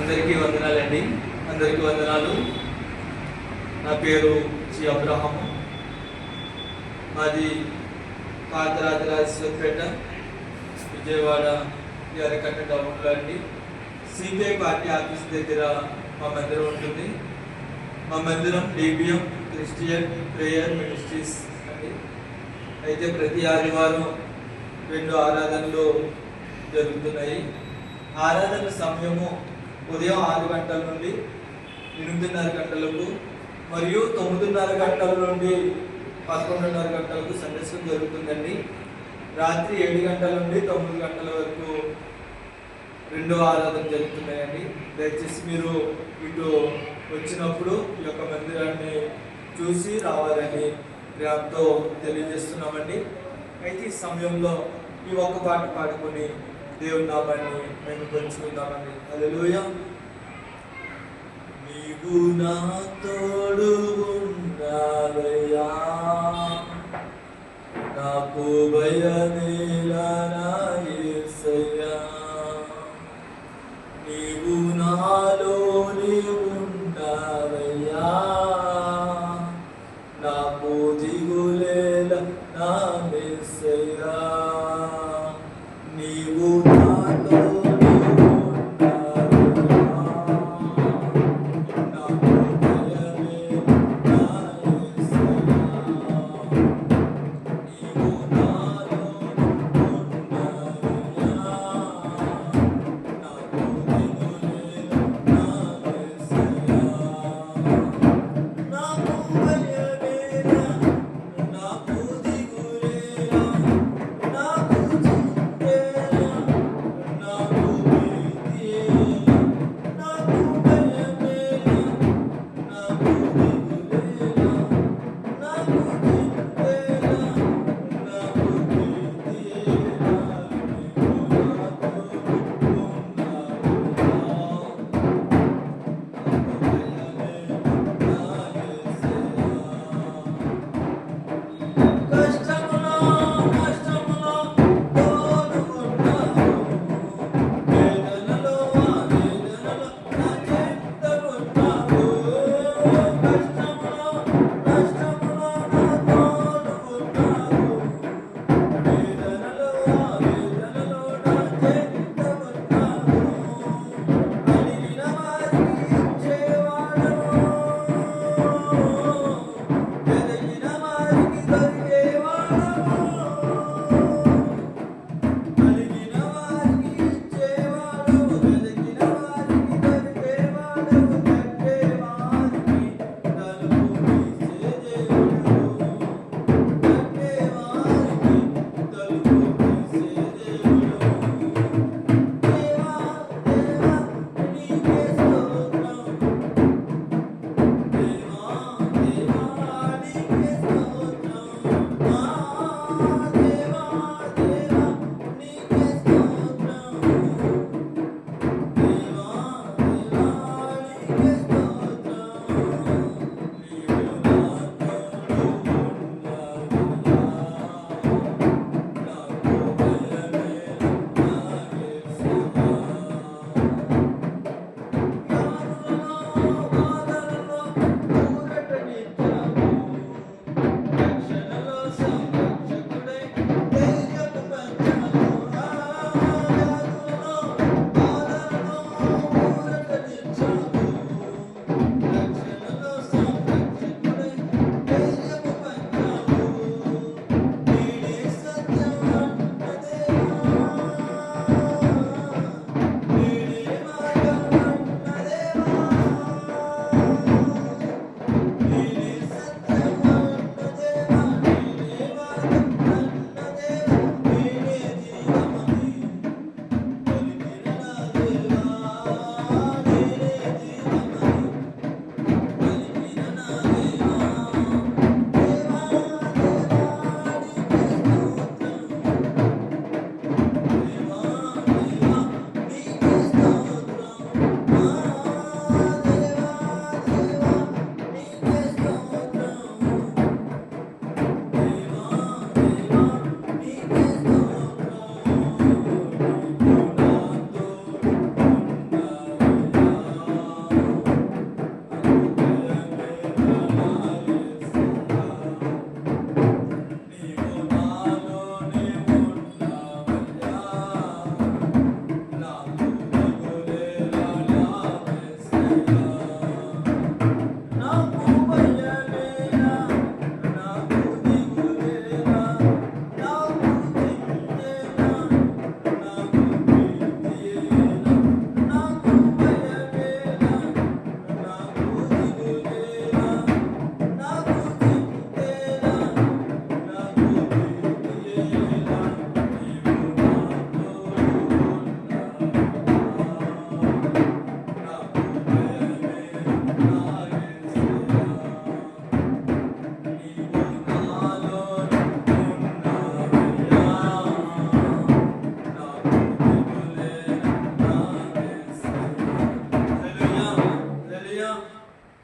అందరికీ వందనాలండి. అందరికీ వందనాలు. నా పేరు శ్రీ అబ్రహం. మాది పాత రాజరాజేశ్వరపేట, విజయవాడ ఎర్రకట్ట టౌన్లో అండి. సిపిఐ పార్టీ ఆఫీస్ దగ్గర మా మందిరం ఉంటుంది. మా మందిరం డిబిఎం క్రిస్టియన్ ప్రేయర్ మినిస్ట్రీస్ అండి. అయితే ప్రతి ఆదివారం 2 ఆరాధనలు జరుగుతున్నాయి. ఆరాధన సమయము ఉదయం 6 గంటల నుండి 8:30 గంటలకు మరియు 9:30 గంటల నుండి 11:30 గంటలకు సందర్శనం జరుగుతుందండి. రాత్రి 7 గంటల నుండి 9 గంటల వరకు 2వ ఆరాధన జరుగుతున్నాయండి. దయచేసి మీరు ఇటు వచ్చినప్పుడు ఈ యొక్క మందిరాన్ని చూసి రావాలని ప్రేమతో తెలియజేస్తున్నామండి. అయితే ఈ సమయంలో ఈ ఒక్క పాట పాడుకొని దేవుని నామాన్ని మేము పంచుకుందామండి. హల్లెలూయా. నీవు నా తోడు ఉన్నావయ్యా, నాకు భయమేలా నా యేసయ్యా. నీవు నాలోని ఉన్నావయ్యా, నాకు దిగులేలా నా యేసయ్యా. నీవు నాతో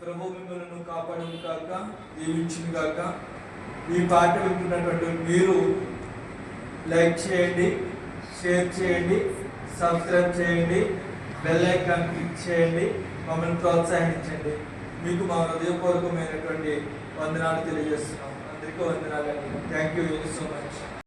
ప్రభు మిమ్మల్ని కాపాడును కాక, దీవించును కాక. ఈ పాట వింటున్నటువంటి మీరు లైక్ చేయండి, షేర్ చేయండి, సబ్స్క్రైబ్ చేయండి, బెల్ ఐకాన్ క్లిక్ చేయండి, మమ్మల్ని ప్రోత్సహించండి. మీకు మా హృదయపూర్వకమైనటువంటి వందనాలు తెలియజేస్తున్నాం. అందరికీ వందనాలండి. Thank you very so much.